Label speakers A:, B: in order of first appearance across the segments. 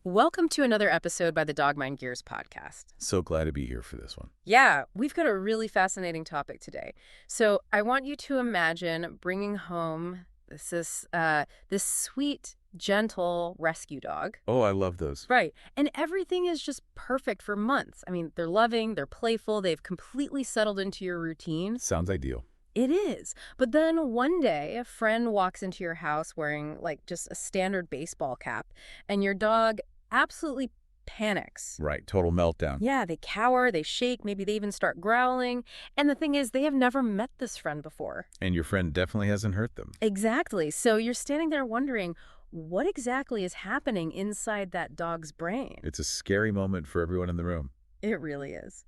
A: Welcome to another episode by the Dog Mind Gears podcast.
B: So glad to be here for this one.
A: Yeah, we've got a really fascinating topic today. So I want you to imagine bringing home this sweet, gentle rescue dog.
B: Oh, I love those.
A: Right. And everything is just perfect for months. I mean, they're loving, they're playful, they've completely settled into your routine.
B: Sounds ideal.
A: It is. But then one day, a friend walks into your house wearing like just a standard baseball cap, and your dog absolutely panics.
B: Right, total meltdown.
A: Yeah, they cower, they shake, maybe they even start growling. And the thing is, they have never met this friend before.
B: And your friend definitely hasn't hurt them.
A: Exactly. So you're standing there wondering, what exactly is happening inside that dog's brain?
B: It's a scary moment for everyone in the room.
A: It really is.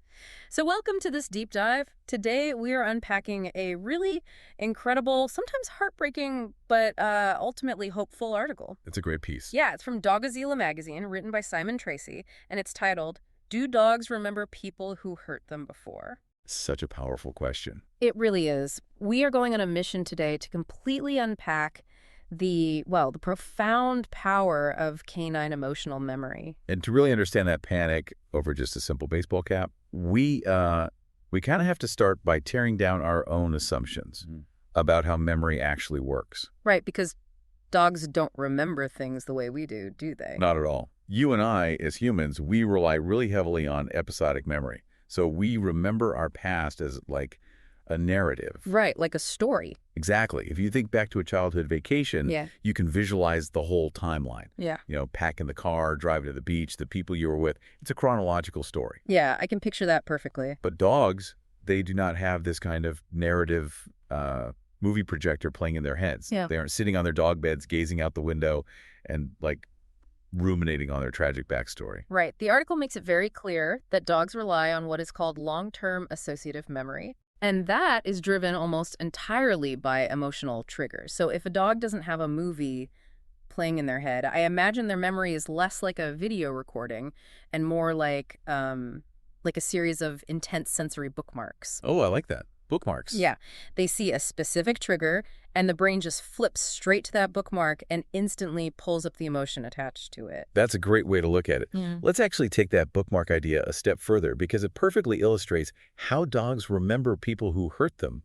A: So welcome to this deep dive. Today we are unpacking a really incredible, sometimes heartbreaking, but ultimately hopeful article.
B: It's a great piece.
A: Yeah, it's from Dogazilla magazine, written by Simon Tracy, and it's titled, "Do Dogs Remember People Who Hurt Them Before?"
B: Such a powerful question.
A: It really is. We are going on a mission today to completely unpack the profound power of canine emotional memory.
B: And to really understand that panic over just a simple baseball cap, we kind of have to start by tearing down our own assumptions about how memory actually works.
A: Right, because dogs don't remember things the way we do they?
B: Not at all. You and I, as humans, we rely really heavily on episodic memory. So we remember our past as like a narrative.
A: Right, like a story.
B: Exactly. If you think back to a childhood vacation, you can visualize the whole timeline.
A: Yeah.
B: You know, packing the car, driving to the beach, the people you were with. It's a chronological story.
A: Yeah, I can picture that perfectly.
B: But dogs, they do not have this kind of narrative movie projector playing in their heads.
A: Yeah.
B: They aren't sitting on their dog beds, gazing out the window and like ruminating on their tragic backstory.
A: Right. The article makes it very clear that dogs rely on what is called long-term associative memory. And that is driven almost entirely by emotional triggers. So if a dog doesn't have a movie playing in their head, I imagine their memory is less like a video recording and more like a series of intense sensory bookmarks.
B: Oh, I like that. Bookmarks.
A: Yeah. They see a specific trigger, and the brain just flips straight to that bookmark and instantly pulls up the emotion attached to it.
B: That's a great way to look at it.
A: Yeah.
B: Let's actually take that bookmark idea a step further because it perfectly illustrates how dogs remember people who hurt them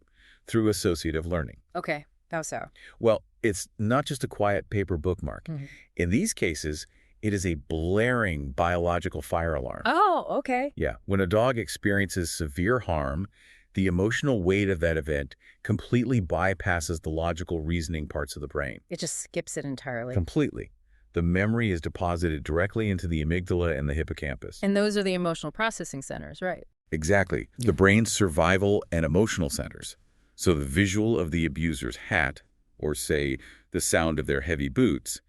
B: through associative learning.
A: Okay. How so?
B: Well, it's not just a quiet paper bookmark. In these cases, it is a blaring biological fire alarm.
A: Oh, okay.
B: Yeah. When a dog experiences severe harm, the emotional weight of that event completely bypasses the logical reasoning parts of the brain.
A: It just skips it entirely.
B: Completely. The memory is deposited directly into the amygdala and the hippocampus.
A: And those are the emotional processing centers, right?
B: Exactly. The brain's survival and emotional centers. So the visual of the abuser's hat, or say, the sound of their heavy boots,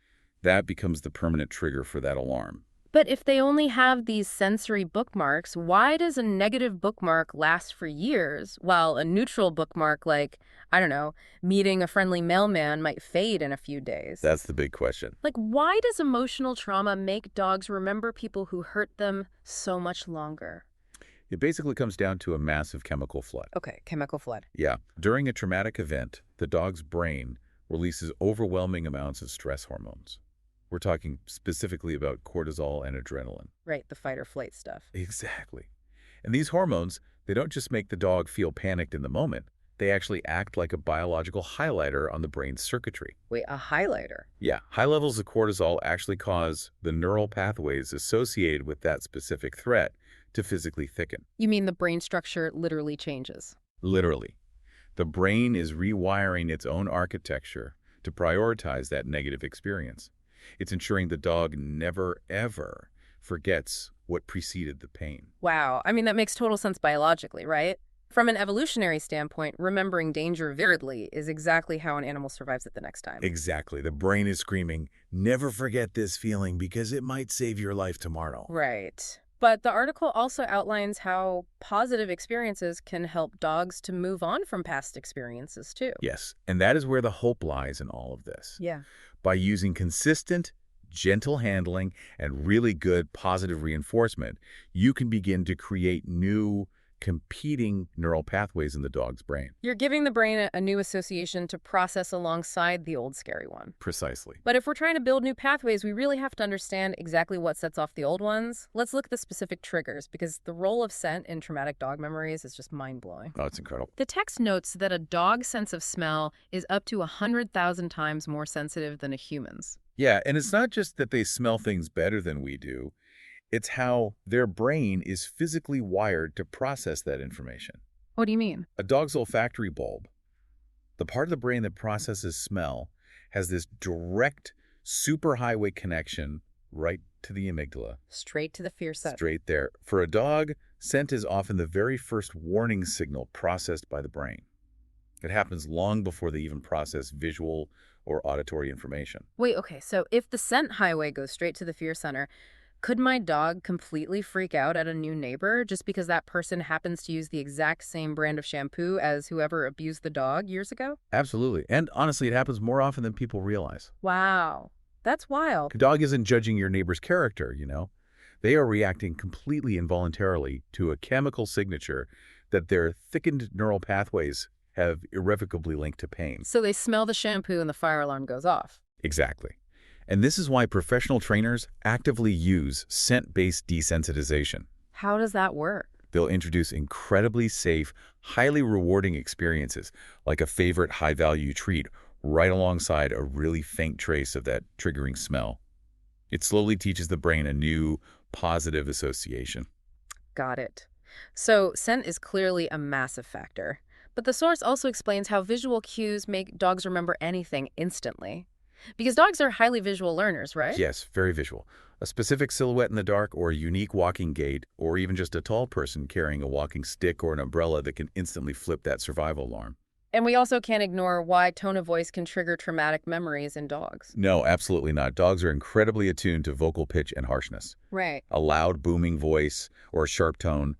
B: that becomes the permanent trigger for that alarm.
A: But if they only have these sensory bookmarks, why does a negative bookmark last for years, while a neutral bookmark like, I don't know, meeting a friendly mailman might fade in a few days?
B: That's the big question.
A: Like, why does emotional trauma make dogs remember people who hurt them so much longer?
B: It basically comes down to a massive chemical flood.
A: Okay, chemical flood.
B: Yeah. During a traumatic event, the dog's brain releases overwhelming amounts of stress hormones. We're talking specifically about cortisol and adrenaline.
A: Right, the fight or flight stuff.
B: Exactly. And these hormones, they don't just make the dog feel panicked in the moment. They actually act like a biological highlighter on the brain's circuitry.
A: Wait, a highlighter?
B: Yeah, high levels of cortisol actually cause the neural pathways associated with that specific threat to physically thicken.
A: You mean the brain structure literally changes?
B: Literally. The brain is rewiring its own architecture to prioritize that negative experience. It's ensuring the dog never, ever forgets what preceded the pain.
A: Wow. I mean, that makes total sense biologically, right? From an evolutionary standpoint, remembering danger vividly is exactly how an animal survives it the next time.
B: Exactly. The brain is screaming, never forget this feeling because it might save your life tomorrow.
A: Right. But the article also outlines how positive experiences can help dogs to move on from past experiences, too.
B: Yes, and that is where the hope lies in all of this.
A: Yeah.
B: By using consistent, gentle handling and really good positive reinforcement, you can begin to create new, competing neural pathways in the dog's brain.
A: You're giving the brain a new association to process alongside the old scary one.
B: Precisely.
A: But if we're trying to build new pathways, we really have to understand exactly what sets off the old ones. Let's look at the specific triggers, because the role of scent in traumatic dog memories is just mind-blowing.
B: Oh, it's incredible.
A: The text notes that a dog's sense of smell is up to 100,000 times more sensitive than a human's.
B: Yeah, and it's not just that they smell things better than we do. It's how their brain is physically wired to process that information.
A: What do you mean?
B: A dog's olfactory bulb, the part of the brain that processes smell, has this direct superhighway connection right to the amygdala.
A: Straight to the fear center.
B: Straight there. For a dog, scent is often the very first warning signal processed by the brain. It happens long before they even process visual or auditory information.
A: Wait, okay, so if the scent highway goes straight to the fear center, could my dog completely freak out at a new neighbor just because that person happens to use the exact same brand of shampoo as whoever abused the dog years ago?
B: Absolutely. And honestly, it happens more often than people realize.
A: Wow, that's wild.
B: The dog isn't judging your neighbor's character, you know. They are reacting completely involuntarily to a chemical signature that their thickened neural pathways have irrevocably linked to pain.
A: So they smell the shampoo and the fire alarm goes off.
B: Exactly. And this is why professional trainers actively use scent-based desensitization.
A: How does that work?
B: They'll introduce incredibly safe, highly rewarding experiences, like a favorite high-value treat, right alongside a really faint trace of that triggering smell. It slowly teaches the brain a new, positive association.
A: Got it. So scent is clearly a massive factor. But the source also explains how visual cues make dogs remember anything instantly. Because dogs are highly visual learners, right?
B: Yes, very visual. A specific silhouette in the dark, or a unique walking gait, or even just a tall person carrying a walking stick or an umbrella that can instantly flip that survival alarm.
A: And we also can't ignore why tone of voice can trigger traumatic memories in dogs.
B: No, absolutely not. Dogs are incredibly attuned to vocal pitch and harshness.
A: Right.
B: A loud, booming voice or a sharp tone.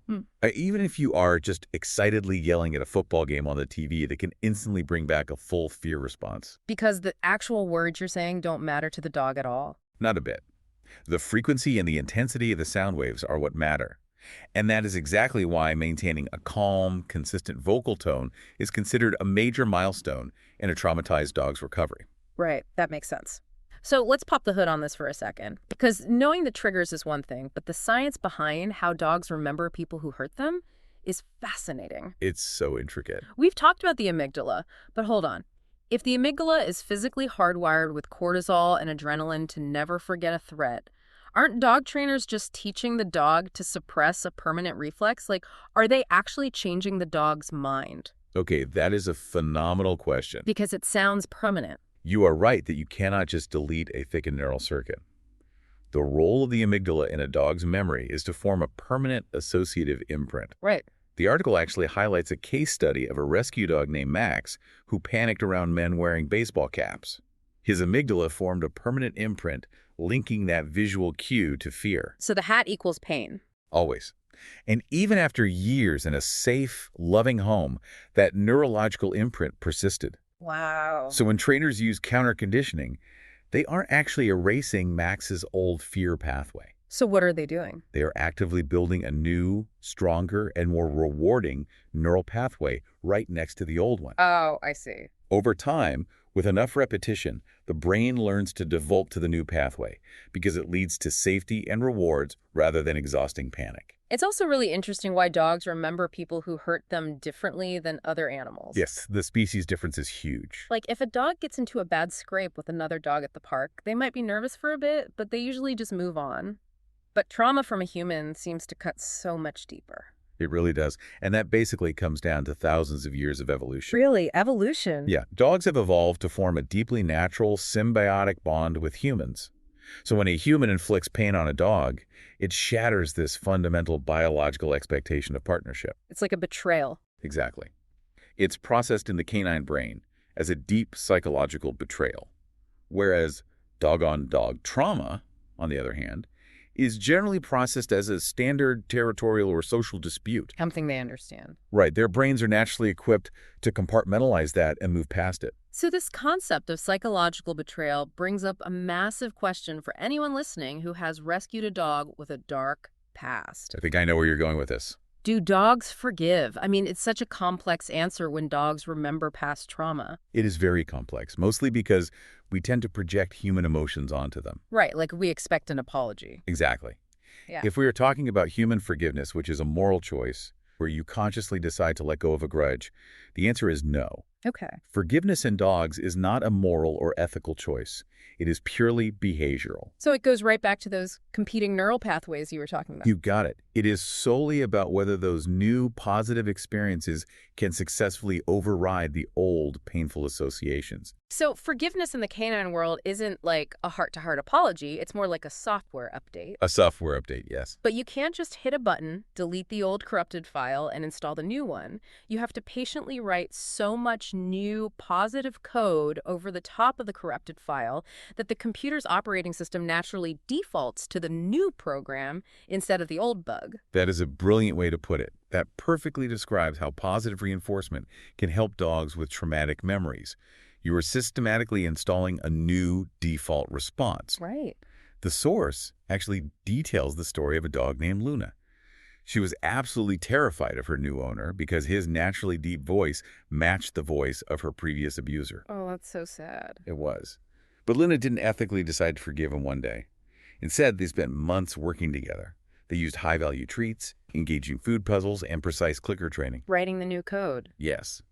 B: Even if you are just excitedly yelling at a football game on the TV, that can instantly bring back a full fear response.
A: Because the actual words you're saying don't matter to the dog at all.
B: Not a bit. The frequency and the intensity of the sound waves are what matter. And that is exactly why maintaining a calm, consistent vocal tone is considered a major milestone in a traumatized dog's recovery.
A: Right, that makes sense. So let's pop the hood on this for a second. Because knowing the triggers is one thing, but the science behind how dogs remember people who hurt them is fascinating.
B: It's so intricate.
A: We've talked about the amygdala, but hold on. If the amygdala is physically hardwired with cortisol and adrenaline to never forget a threat, aren't dog trainers just teaching the dog to suppress a permanent reflex? Like, are they actually changing the dog's mind?
B: Okay, that is a phenomenal question.
A: Because it sounds permanent.
B: You are right that you cannot just delete a thickened neural circuit. The role of the amygdala in a dog's memory is to form a permanent associative imprint.
A: Right.
B: The article actually highlights a case study of a rescue dog named Max who panicked around men wearing baseball caps. His amygdala formed a permanent imprint linking that visual cue to fear.
A: So the hat equals pain.
B: Always. And even after years in a safe, loving home, that neurological imprint persisted.
A: Wow.
B: So when trainers use counter-conditioning, they aren't actually erasing Max's old fear pathway.
A: So what are they doing?
B: They are actively building a new, stronger, and more rewarding neural pathway right next to the old one.
A: Oh, I see.
B: Over time, with enough repetition, the brain learns to default to the new pathway because it leads to safety and rewards rather than exhausting panic.
A: It's also really interesting why dogs remember people who hurt them differently than other animals.
B: Yes, the species difference is huge.
A: Like, if a dog gets into a bad scrape with another dog at the park, they might be nervous for a bit, but they usually just move on. But trauma from a human seems to cut so much deeper.
B: It really does. And that basically comes down to thousands of years of evolution.
A: Really? Evolution?
B: Yeah, dogs have evolved to form a deeply natural, symbiotic bond with humans. So when a human inflicts pain on a dog, it shatters this fundamental biological expectation of partnership.
A: It's like a betrayal.
B: Exactly. It's processed in the canine brain as a deep psychological betrayal. Whereas dog-on-dog trauma, on the other hand, is generally processed as a standard territorial or social dispute.
A: Something they understand.
B: Right. Their brains are naturally equipped to compartmentalize that and move past it.
A: So this concept of psychological betrayal brings up a massive question for anyone listening who has rescued a dog with a dark past.
B: I think I know where you're going with this.
A: Do dogs forgive? I mean, it's such a complex answer when dogs remember past trauma.
B: It is very complex, mostly because we tend to project human emotions onto them.
A: Right, like we expect an apology.
B: Exactly.
A: Yeah.
B: If we are talking about human forgiveness, which is a moral choice, where you consciously decide to let go of a grudge, the answer is no.
A: Okay.
B: Forgiveness in dogs is not a moral or ethical choice. It is purely behavioral.
A: So it goes right back to those competing neural pathways you were talking about.
B: You got it. It is solely about whether those new positive experiences can successfully override the old painful associations.
A: So forgiveness in the canine world isn't like a heart-to-heart apology. It's more like a software update.
B: A software update, yes.
A: But you can't just hit a button, delete the old corrupted file, and install the new one. You have to patiently write so much new positive code over the top of the corrupted file that the computer's operating system naturally defaults to the new program instead of the old bug.
B: That is a brilliant way to put it. That perfectly describes how positive reinforcement can help dogs with traumatic memories. You are systematically installing a new default response.
A: Right.
B: The source actually details the story of a dog named Luna. She was absolutely terrified of her new owner because his naturally deep voice matched the voice of her previous abuser.
A: Oh, that's so sad.
B: It was. But Luna didn't ethically decide to forgive him one day. Instead, they spent months working together. They used high-value treats, engaging food puzzles, and precise clicker training.
A: Writing the new code.
B: Yes.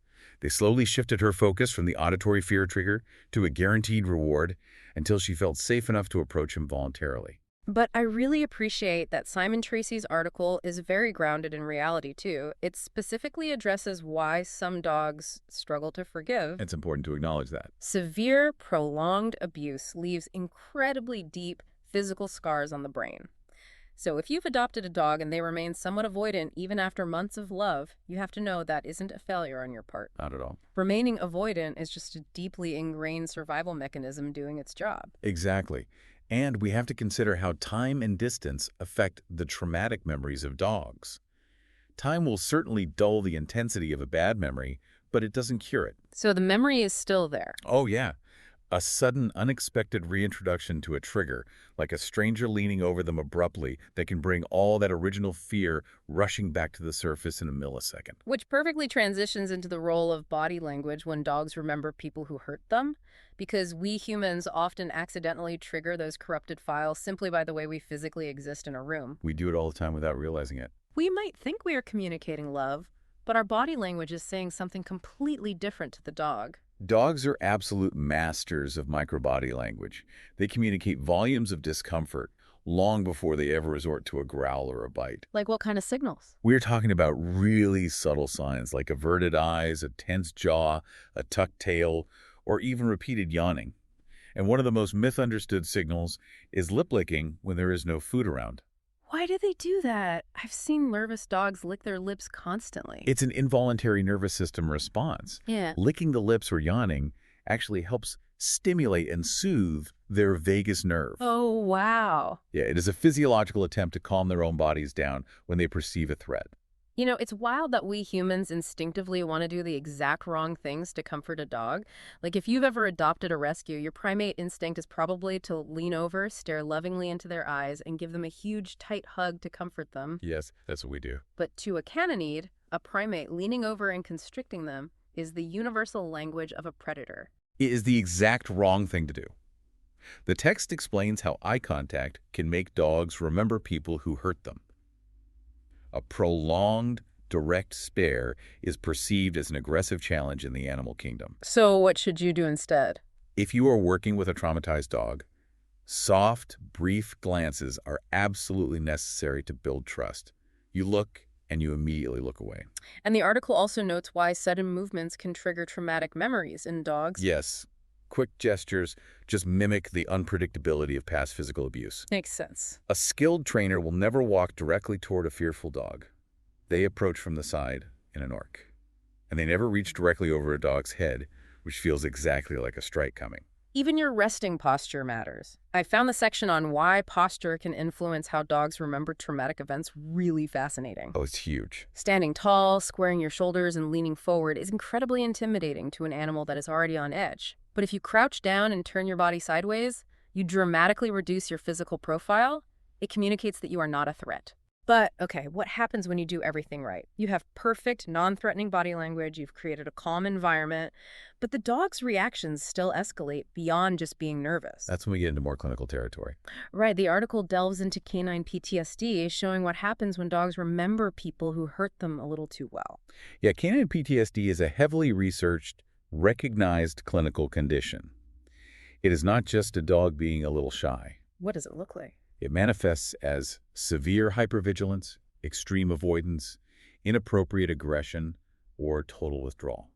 B: They slowly shifted her focus from the auditory fear trigger to a guaranteed reward until she felt safe enough to approach him voluntarily.
A: But I really appreciate that Simon Tracy's article is very grounded in reality, too. It specifically addresses why some dogs struggle to forgive.
B: It's important to acknowledge that.
A: Severe, prolonged abuse leaves incredibly deep physical scars on the brain. So if you've adopted a dog and they remain somewhat avoidant even after months of love, you have to know that isn't a failure on your part.
B: Not at all.
A: Remaining avoidant is just a deeply ingrained survival mechanism doing its job.
B: Exactly. And we have to consider how time and distance affect the traumatic memories of dogs. Time will certainly dull the intensity of a bad memory, but it doesn't cure it.
A: So the memory is still there.
B: Oh, yeah. A sudden, unexpected reintroduction to a trigger, like a stranger leaning over them abruptly, that can bring all that original fear rushing back to the surface in a millisecond.
A: Which perfectly transitions into the role of body language when dogs remember people who hurt them, because we humans often accidentally trigger those corrupted files simply by the way we physically exist in a room.
B: We do it all the time without realizing it.
A: We might think we are communicating love, but our body language is saying something completely different to the dog.
B: Dogs are absolute masters of microbody language. They communicate volumes of discomfort long before they ever resort to a growl or a bite.
A: Like what kind of signals?
B: We're talking about really subtle signs like averted eyes, a tense jaw, a tucked tail, or even repeated yawning. And one of the most misunderstood signals is lip licking when there is no food around.
A: Why do they do that? I've seen nervous dogs lick their lips constantly.
B: It's an involuntary nervous system response.
A: Yeah.
B: Licking the lips or yawning actually helps stimulate and soothe their vagus nerve.
A: Oh, wow.
B: Yeah, it is a physiological attempt to calm their own bodies down when they perceive a threat.
A: You know, it's wild that we humans instinctively want to do the exact wrong things to comfort a dog. Like if you've ever adopted a rescue, your primate instinct is probably to lean over, stare lovingly into their eyes, and give them a huge, tight hug to comfort them.
B: Yes, that's what we do.
A: But to a canine, a primate leaning over and constricting them is the universal language of a predator.
B: It is the exact wrong thing to do. The text explains how eye contact can make dogs remember people who hurt them. A prolonged, direct stare is perceived as an aggressive challenge in the animal kingdom.
A: So what should you do instead?
B: If you are working with a traumatized dog, soft, brief glances are absolutely necessary to build trust. You look, and you immediately look away.
A: And the article also notes why sudden movements can trigger traumatic memories in dogs.
B: Yes, quick gestures just mimic the unpredictability of past physical abuse.
A: Makes sense.
B: A skilled trainer will never walk directly toward a fearful dog. They approach from the side in an arc. And they never reach directly over a dog's head, which feels exactly like a strike coming.
A: Even your resting posture matters. I found the section on why posture can influence how dogs remember traumatic events really fascinating.
B: Oh, it's huge.
A: Standing tall, squaring your shoulders, and leaning forward is incredibly intimidating to an animal that is already on edge. But if you crouch down and turn your body sideways, you dramatically reduce your physical profile. It communicates that you are not a threat. But, okay, what happens when you do everything right? You have perfect, non-threatening body language, you've created a calm environment, but the dog's reactions still escalate beyond just being nervous.
B: That's when we get into more clinical territory.
A: Right, the article delves into canine PTSD, showing what happens when dogs remember people who hurt them a little too well.
B: Yeah, canine PTSD is a heavily researched, recognized clinical condition. It is not just a dog being a little shy.
A: What does it look like?
B: It manifests as severe hypervigilance, extreme avoidance, inappropriate aggression, or total withdrawal.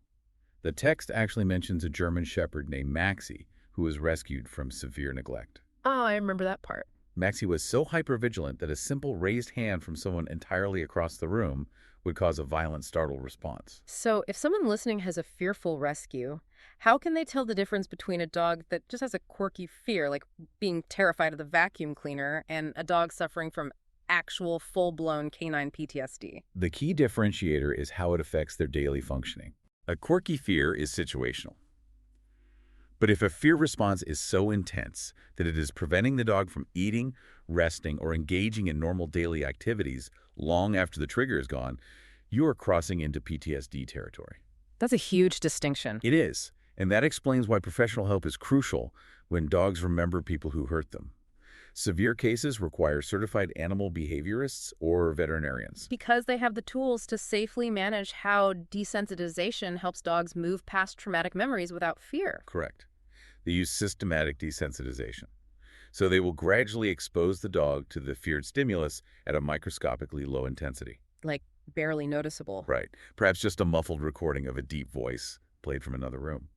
B: The text actually mentions a German shepherd named Maxie who was rescued from severe neglect.
A: Oh, I remember that part.
B: Maxie was so hypervigilant that a simple raised hand from someone entirely across the room would cause a violent, startled response.
A: So, if someone listening has a fearful rescue, how can they tell the difference between a dog that just has a quirky fear, like being terrified of the vacuum cleaner, and a dog suffering from actual full-blown canine PTSD?
B: The key differentiator is how it affects their daily functioning. A quirky fear is situational. But if a fear response is so intense that it is preventing the dog from eating, resting, or engaging in normal daily activities long after the trigger is gone, you are crossing into PTSD territory.
A: That's a huge distinction.
B: It is, and that explains why professional help is crucial when dogs remember people who hurt them. Severe cases require certified animal behaviorists or veterinarians.
A: Because they have the tools to safely manage how desensitization helps dogs move past traumatic memories without fear.
B: Correct. They use systematic desensitization. So they will gradually expose the dog to the feared stimulus at a microscopically low intensity.
A: Like, barely noticeable.
B: Right. Perhaps just a muffled recording of a deep voice played from another room.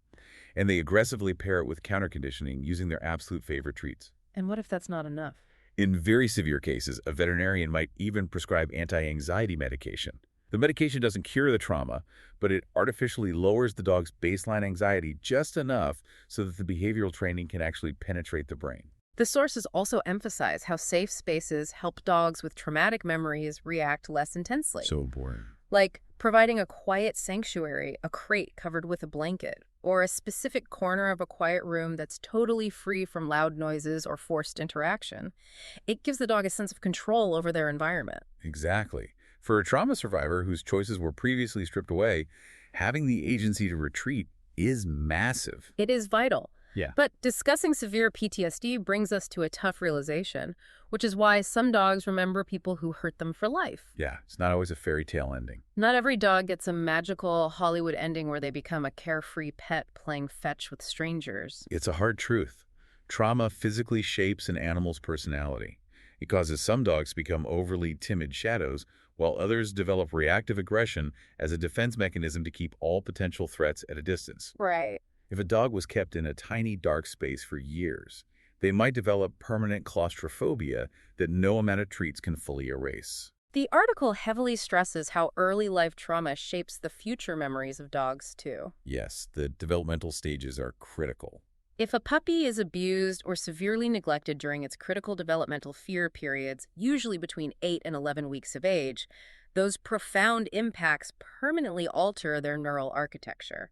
B: And they aggressively pair it with counterconditioning using their absolute favorite treats.
A: And what if that's not enough?
B: In very severe cases, a veterinarian might even prescribe anti-anxiety medication. The medication doesn't cure the trauma, but it artificially lowers the dog's baseline anxiety just enough so that the behavioral training can actually penetrate the brain.
A: The sources also emphasize how safe spaces help dogs with traumatic memories react less intensely.
B: So important.
A: Like providing a quiet sanctuary, a crate covered with a blanket, or a specific corner of a quiet room that's totally free from loud noises or forced interaction. It gives the dog a sense of control over their environment.
B: Exactly. For a trauma survivor whose choices were previously stripped away, having the agency to retreat is massive.
A: It is vital.
B: Yeah.
A: But discussing severe PTSD brings us to a tough realization, which is why some dogs remember people who hurt them for life.
B: Yeah, it's not always a fairy tale ending.
A: Not every dog gets a magical Hollywood ending where they become a carefree pet playing fetch with strangers.
B: It's a hard truth. Trauma physically shapes an animal's personality. It causes some dogs to become overly timid shadows, while others develop reactive aggression as a defense mechanism to keep all potential threats at a distance.
A: Right.
B: If a dog was kept in a tiny dark space for years, they might develop permanent claustrophobia that no amount of treats can fully erase.
A: The article heavily stresses how early life trauma shapes the future memories of dogs, too.
B: Yes, the developmental stages are critical.
A: If a puppy is abused or severely neglected during its critical developmental fear periods, usually between 8 and 11 weeks of age, those profound impacts permanently alter their neural architecture.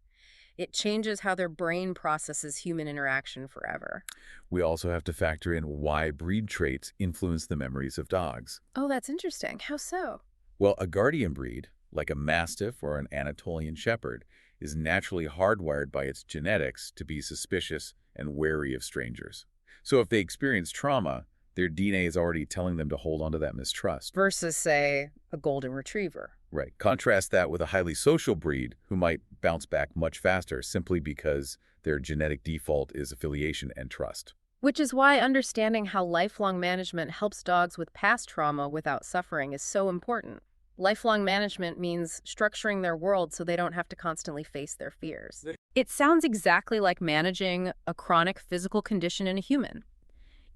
A: It changes how their brain processes human interaction forever.
B: We also have to factor in why breed traits influence the memories of dogs.
A: Oh, that's interesting. How so?
B: Well, a guardian breed, like a Mastiff or an Anatolian Shepherd, is naturally hardwired by its genetics to be suspicious and wary of strangers. So if they experience trauma, their DNA is already telling them to hold on to that mistrust.
A: Versus, say, a golden retriever.
B: Right. Contrast that with a highly social breed who might bounce back much faster simply because their genetic default is affiliation and trust.
A: Which is why understanding how lifelong management helps dogs with past trauma without suffering is so important. Lifelong management means structuring their world so they don't have to constantly face their fears. It sounds exactly like managing a chronic physical condition in a human.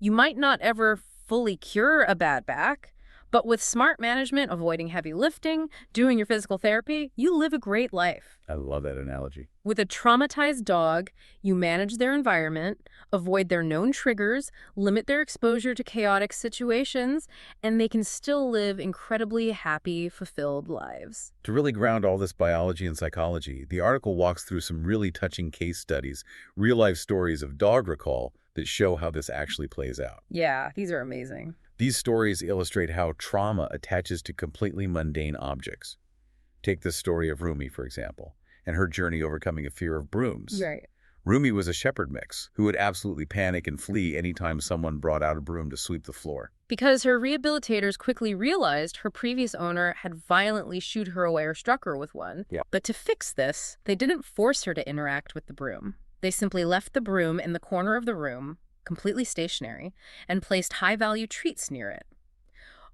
A: You might not ever fully cure a bad back, but with smart management, avoiding heavy lifting, doing your physical therapy, you live a great life.
B: I love that analogy.
A: With a traumatized dog, you manage their environment, avoid their known triggers, limit their exposure to chaotic situations, and they can still live incredibly happy, fulfilled lives.
B: To really ground all this biology and psychology, the article walks through some really touching case studies, real-life stories of dog recall that show how this actually plays out.
A: Yeah, these are amazing.
B: These stories illustrate how trauma attaches to completely mundane objects. Take the story of Rumi, for example, and her journey overcoming a fear of brooms.
A: Right.
B: Rumi was a shepherd mix who would absolutely panic and flee anytime someone brought out a broom to sweep the floor.
A: Because her rehabilitators quickly realized her previous owner had violently shooed her away or struck her with one.
B: Yeah.
A: But to fix this, they didn't force her to interact with the broom. They simply left the broom in the corner of the room, completely stationary, and placed high-value treats near it.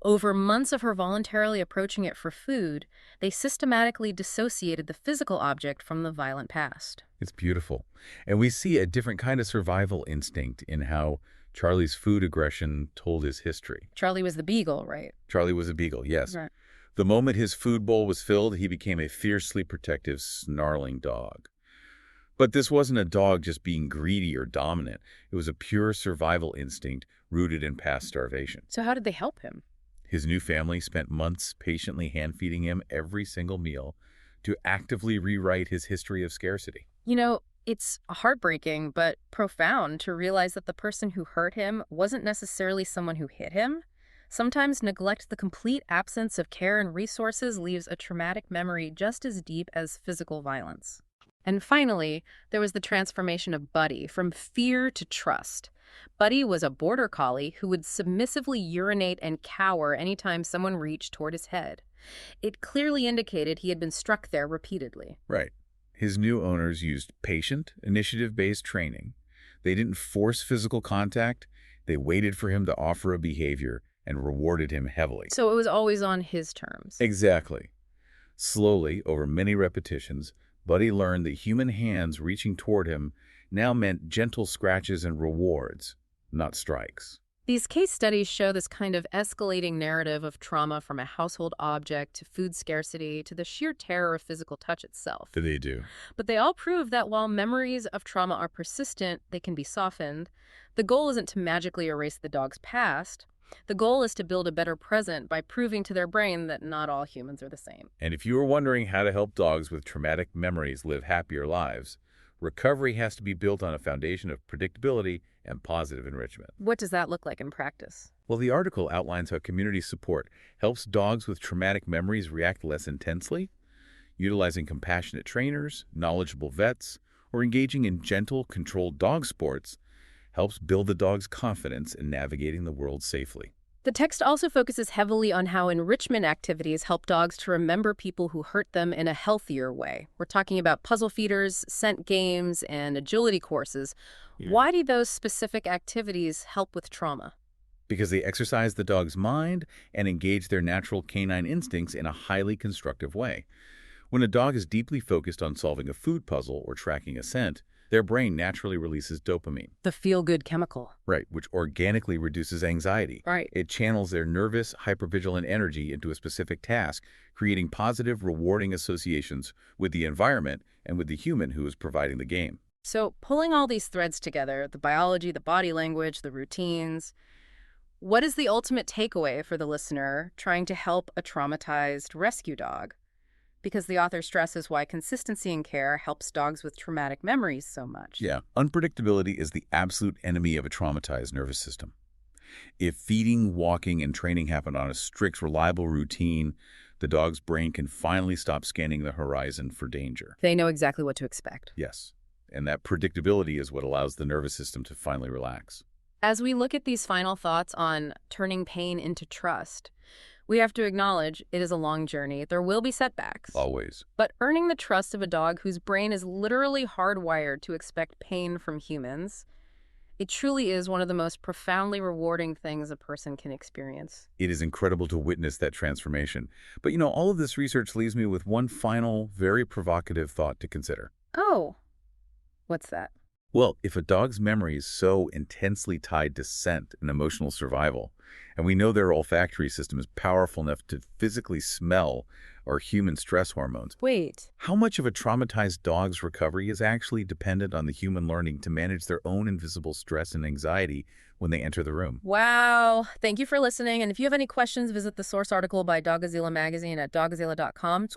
A: Over months of her voluntarily approaching it for food, they systematically dissociated the physical object from the violent past.
B: It's beautiful. And we see a different kind of survival instinct in how Charlie's food aggression told his history.
A: Charlie was the beagle, right?
B: Charlie was a beagle, yes.
A: Right.
B: The moment his food bowl was filled, he became a fiercely protective, snarling dog. But this wasn't a dog just being greedy or dominant. It was a pure survival instinct rooted in past starvation.
A: So how did they help him?
B: His new family spent months patiently hand-feeding him every single meal to actively rewrite his history of scarcity.
A: You know, it's heartbreaking but profound to realize that the person who hurt him wasn't necessarily someone who hit him. Sometimes neglect, the complete absence of care and resources, leaves a traumatic memory just as deep as physical violence. And finally, there was the transformation of Buddy from fear to trust. Buddy was a border collie who would submissively urinate and cower anytime someone reached toward his head. It clearly indicated he had been struck there repeatedly.
B: Right. His new owners used patient, initiative-based training. They didn't force physical contact. They waited for him to offer a behavior and rewarded him heavily.
A: So it was always on his terms.
B: Exactly. Slowly, over many repetitions, Buddy learned that human hands reaching toward him now meant gentle scratches and rewards, not strikes.
A: These case studies show this kind of escalating narrative of trauma, from a household object to food scarcity to the sheer terror of physical touch itself.
B: They do.
A: But they all prove that while memories of trauma are persistent, they can be softened. The goal isn't to magically erase the dog's past. The goal is to build a better present by proving to their brain that not all humans are the same.
B: And if you are wondering how to help dogs with traumatic memories live happier lives, recovery has to be built on a foundation of predictability and positive enrichment.
A: What does that look like in practice?
B: Well, the article outlines how community support helps dogs with traumatic memories react less intensely, utilizing compassionate trainers, knowledgeable vets, or engaging in gentle, controlled dog sports helps build the dog's confidence in navigating the world safely.
A: The text also focuses heavily on how enrichment activities help dogs to remember people who hurt them in a healthier way. We're talking about puzzle feeders, scent games, and agility courses.
B: Yeah.
A: Why do those specific activities help with trauma?
B: Because they exercise the dog's mind and engage their natural canine instincts in a highly constructive way. When a dog is deeply focused on solving a food puzzle or tracking a scent, their brain naturally releases dopamine.
A: The feel-good chemical.
B: Right, which organically reduces anxiety.
A: Right.
B: It channels their nervous, hypervigilant energy into a specific task, creating positive, rewarding associations with the environment and with the human who is providing the game.
A: So pulling all these threads together, the biology, the body language, the routines, what is the ultimate takeaway for the listener trying to help a traumatized rescue dog? Because the author stresses why consistency in care helps dogs with traumatic memories so much.
B: Yeah, unpredictability is the absolute enemy of a traumatized nervous system. If feeding, walking, and training happen on a strict, reliable routine, the dog's brain can finally stop scanning the horizon for danger.
A: They know exactly what to expect.
B: Yes, and that predictability is what allows the nervous system to finally relax.
A: As we look at these final thoughts on turning pain into trust, we have to acknowledge it is a long journey. There will be setbacks.
B: Always.
A: But earning the trust of a dog whose brain is literally hardwired to expect pain from humans, it truly is one of the most profoundly rewarding things a person can experience.
B: It is incredible to witness that transformation. But, all of this research leaves me with one final, very provocative thought to consider.
A: Oh, what's that?
B: Well, if a dog's memory is so intensely tied to scent and emotional survival, and we know their olfactory system is powerful enough to physically smell our human stress hormones,
A: Wait.
B: how much of a traumatized dog's recovery is actually dependent on the human learning to manage their own invisible stress and anxiety when they enter the room?
A: Wow. Thank you for listening. And if you have any questions, visit the source article by Dogazilla magazine at dogazilla.com.